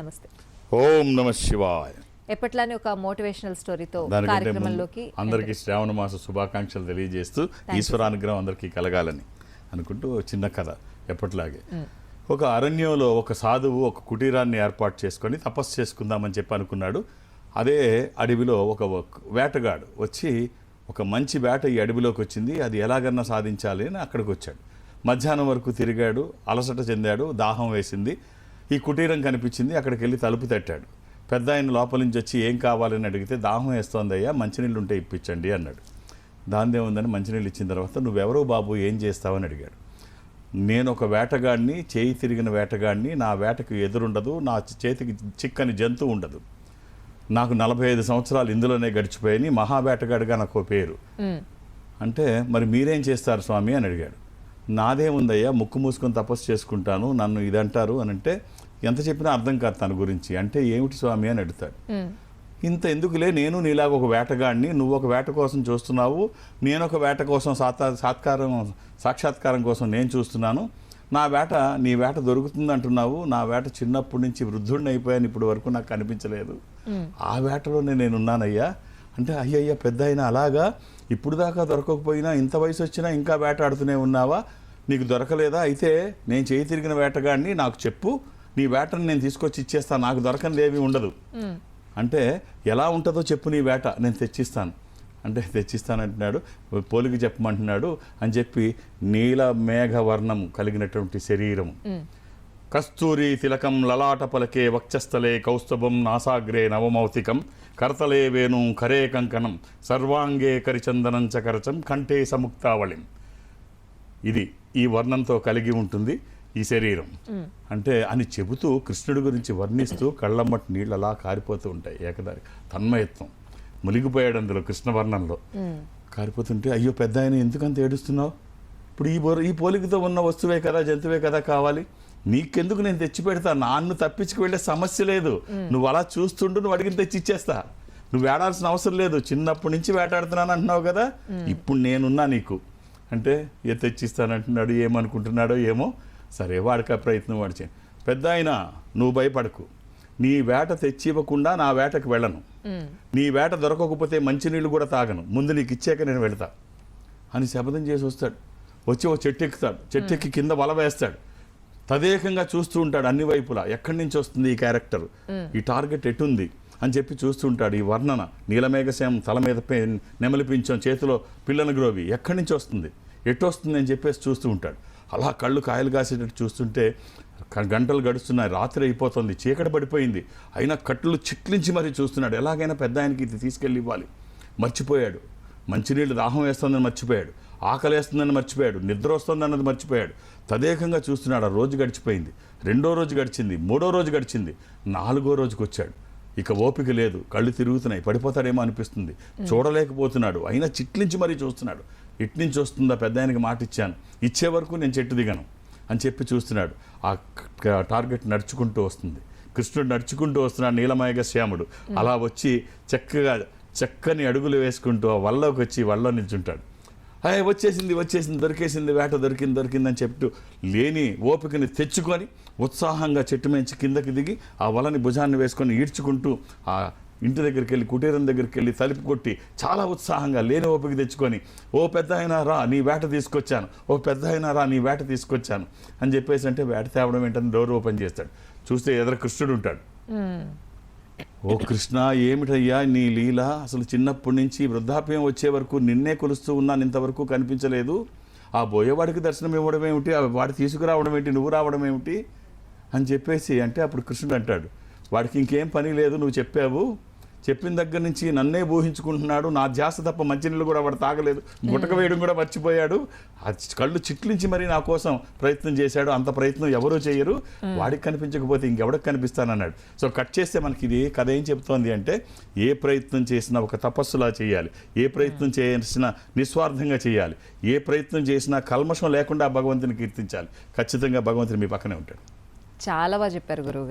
నమస్తే. ఓం నమ శివాయ. ఎప్పట్లానే ఒక మోటివేషనల్ స్టోరీతో దానికంటే కార్యక్రమంలోకి అందరికీ శ్రావణ మాస శుభాకాంక్షలు తెలియజేస్తూ ఈశ్వరానుగ్రహం అందరికీ కలగాలని అనుకుంటూ చిన్న కథ. ఎప్పట్లాగే ఒక అరణ్యంలో ఒక సాధువు ఒక కుటీరాన్ని ఏర్పాటు చేసుకొని తపస్సు చేసుకుందామని చెప్పి అనుకున్నాడు. అదే అడవిలో ఒక వేటగాడు వచ్చి ఒక మంచి వేట ఈ అడవిలోకి వచ్చింది, అది ఎలాగన్నా సాధించాలి అని అక్కడికి వచ్చాడు. మధ్యాహ్నం వరకు తిరిగాడు, అలసట చెందాడు, దాహం వేసింది. ఈ కుటీరం కనిపించింది, అక్కడికి వెళ్ళి తలుపు తట్టాడు. పెద్ద ఆయన లోపల నుంచి వచ్చి ఏం కావాలని అడిగితే దాహం వేస్తోంది అయ్యా, మంచినీళ్ళు ఉంటే ఇప్పించండి అన్నాడు. దానిదే ఉందని మంచినీళ్ళు ఇచ్చిన తర్వాత నువ్వెవరో బాబు, ఏం చేస్తావని అడిగాడు. నేను ఒక వేటగాడిని, చేయి తిరిగిన వేటగాడిని, నా వేటకు ఎదురుండదు, నా చేతికి చిక్కని జంతువు ఉండదు, నాకు 45 సంవత్సరాలు ఇందులోనే గడిచిపోయాయి, మహావేటగాడిగా నాకు పేరు అంటే మరి మీరేం చేస్తారు స్వామి అని అడిగాడు. నాదేముందయ్యా, ముక్కు మూసుకొని తపస్సు చేసుకుంటాను, నన్ను ఇదంటారు అని అంటే ఎంత చెప్పినా అర్థం కాదు తన గురించి. అంటే ఏమిటి స్వామి అని అడుగుతాడు. ఇంత ఎందుకులే, నేను నీలాగా ఒక వేటగాడిని, నువ్వు ఒక వేట కోసం చూస్తున్నావు, నేను ఒక వేట కోసం సాక్షాత్కారం కోసం నేను చూస్తున్నాను. నా వేట నీ వేట దొరుకుతుంది అంటున్నావు, నా వేట చిన్నప్పటి నుంచి వృద్ధుడిని అయిపోయాను, ఇప్పుడు వరకు నాకు కనిపించలేదు, ఆ వేటలోనే నేనున్నానయ్యా అంటే అయ్యయ్యా పెద్ద అయినా అలాగా ఇప్పుడు దాకా దొరకకపోయినా ఇంత వయసు వచ్చినా ఇంకా వేటాడుతూనే ఉన్నావా, నీకు దొరకలేదా, అయితే నేను చేయి తిరిగిన వేటగాడిని, నాకు చెప్పు, నీ వేటను నేను తీసుకొచ్చి ఇచ్చేస్తాను, నాకు దొరకనిది ఏమీ ఉండదు అంటే ఎలా ఉంటుందో చెప్పు నీ వేట, నేను తెచ్చిస్తాను అంటే తెచ్చిస్తానంటున్నాడు. పోలికి చెప్పమంటున్నాడు అని చెప్పి నీల మేఘ వర్ణం కలిగినటువంటి శరీరం, కస్తూరి తిలకం లలాట పలకే వక్షస్థలే కౌస్తభం నాసాగ్రే నవమౌతికం కర్తలే వేణు కరే కంకణం సర్వాంగే కరిచందనం చకరచం కంఠే సముక్తావళిం. ఇది ఈ వర్ణంతో కలిగి ఉంటుంది ఈ శరీరం అంటే అని చెబుతూ కృష్ణుడి గురించి వర్ణిస్తూ కళ్ళమ్మటి నీళ్ళు అలా కారిపోతూ ఉంటాయి. ఏకదారి తన్మయత్వం, మునిగిపోయాడు అందులో కృష్ణవర్ణంలో కారిపోతుంటే అయ్యో పెద్ద ఆయన ఎందుకంత ఏడుస్తున్నావు, ఇప్పుడు ఈ పోలికతో ఉన్న వస్తువే కదా, జంతువే కదా కావాలి, నీకెందుకు నేను తెచ్చి పెడతా, నాన్ను తప్పించుకు వెళ్ళే సమస్య లేదు, నువ్వు అలా చూస్తుండు, నువ్వు అడిగిన తెచ్చి ఇచ్చేస్తా, నువ్వు వేడాల్సిన అవసరం లేదు, చిన్నప్పటి నుంచి వేటాడుతున్నాను అంటున్నావు కదా, ఇప్పుడు నేనున్నా నీకు అంటే తెచ్చిస్తానంటున్నాడు. ఏమనుకుంటున్నాడో ఏమో, సరే వాడికి ఆ ప్రయత్నం వాడు చేయి. పెద్ద అయినా నువ్వు భయపడకు, నీ వేట తెచ్చి ఇవ్వకుండా నా వేటకు వెళ్ళను, నీ వేట దొరకకపోతే మంచినీళ్ళు కూడా తాగను, ముందు నీకు ఇచ్చాక నేను వెళతా అని శపథం చేసి వస్తాడు. వచ్చి ఓ చెట్టు ఎక్కుతాడు, చెట్టు ఎక్కి కింద వల వేస్తాడు, తదేకంగా చూస్తూ ఉంటాడు అన్ని వైపులా, ఎక్కడి నుంచి వస్తుంది ఈ క్యారెక్టర్, ఈ టార్గెట్ ఎటుంది అని చెప్పి చూస్తూ ఉంటాడు. ఈ వర్ణన నీలమేఘశ్యాం తల మీద నెమలిపించాం, చేతిలో పిల్లని గ్రోవి, ఎక్కడి నుంచి వస్తుంది, ఎటు వస్తుంది అని చెప్పేసి చూస్తూ ఉంటాడు. అలా కళ్ళు కాయలు కాసేటట్టు చూస్తుంటే గంటలు గడుస్తున్నాయి, రాత్రి అయిపోతుంది, చీకటి పడిపోయింది, అయినా కట్లు చిట్లించి మరీ చూస్తున్నాడు. ఎలాగైనా పెద్ద ఆయనకి ఇది తీసుకెళ్ళి ఇవ్వాలి. మర్చిపోయాడు, మంచినీళ్ళు దాహం వేస్తుందని మర్చిపోయాడు, ఆకలి వేస్తుందని మర్చిపోయాడు, నిద్ర వస్తుందన్నది మర్చిపోయాడు, తదేకంగా చూస్తున్నాడు. ఆ రోజు గడిచిపోయింది, 2వ రోజు గడిచింది, 3వ రోజు గడిచింది, 4వ రోజుకి వచ్చాడు. ఇక ఓపిక లేదు, కళ్ళు తిరుగుతున్నాయి, పడిపోతాడేమో అనిపిస్తుంది, చూడలేకపోతున్నాడు, అయినా చిట్లించి మరీ చూస్తున్నాడు. ఇట్నుంచి వస్తుందా, పెద్ద ఆయనకి మాట ఇచ్చాను, ఇచ్చే వరకు నేను చెట్టు దిగను అని చెప్పి చూస్తున్నాడు. ఆ టార్గెట్ నడుచుకుంటూ వస్తుంది, కృష్ణుడు నడుచుకుంటూ వస్తున్నాడు, నీలమేఘ శ్యాముడు అలా వచ్చి చక్కని అడుగులు వేసుకుంటూ ఆ వల్లోకి వచ్చి వల్లో నిల్చుంటాడు. వచ్చేసింది దొరికేసింది, వేట దొరికిందని చెప్తూ లేని ఓపికని తెచ్చుకొని ఉత్సాహంగా చెట్టు మించి కిందకి దిగి ఆ వలని భుజాన్ని వేసుకొని ఈడ్చుకుంటూ ఆ ఇంటి దగ్గరికి వెళ్ళి కుటీరం దగ్గరికి వెళ్ళి తలుపు కొట్టి చాలా ఉత్సాహంగా లేని ఓపిక తెచ్చుకొని ఓ పెద్ద అయినా రా నీ వేట తీసుకొచ్చాను, ఓ పెద్ద అయినా రా నీ వేట తీసుకొచ్చాను అని చెప్పేసి అంటే వేట తేవడం ఏంటని డోర్ ఓపెన్ చేస్తాడు. చూస్తే ఎదురు కృష్ణుడు ఉంటాడు. ఓ కృష్ణ, ఏమిటయ్యా నీ లీల, అసలు చిన్నప్పటి నుంచి వృద్ధాప్యం వచ్చే వరకు నిన్నే కొలుస్తూ ఉన్నాను, ఇంతవరకు కనిపించలేదు, ఆ బోయేవాడికి దర్శనం ఇవ్వడం ఏమిటి, వాడు తీసుకురావడం ఏంటి, నువ్వు రావడం ఏమిటి అని చెప్పేసి అంటే అప్పుడు కృష్ణుడు అంటాడు, వాడికి ఇంకేం పని లేదు, నువ్వు చెప్పావు, చెప్పిన దగ్గర నుంచి నన్నే ఊహించుకుంటున్నాడు, నా ధ్యాస తప్ప మంచినీళ్ళు కూడా వాడు తాగలేదు, గుటక వేయడం కూడా మర్చిపోయాడు, ఆ కళ్ళు చిట్లించి మరి నా కోసం ప్రయత్నం చేశాడు, అంత ప్రయత్నం ఎవరూ చేయరు, వాడికి కనిపించకపోతే ఇంకెవడికి కనిపిస్తానన్నాడు. సో కట్ చేస్తే మనకి ఇది కథ ఏం చెప్తోంది అంటే, ఏ ప్రయత్నం చేసినా ఒక తపస్సులా చేయాలి, ఏ ప్రయత్నం చేసినా నిస్వార్థంగా చేయాలి, ఏ ప్రయత్నం చేసినా కల్మషం లేకుండా భగవంతుని కీర్తించాలి, ఖచ్చితంగా భగవంతుని మీ పక్కనే ఉంటాడు. చాలా బాగా చెప్పారు గురువు గారు.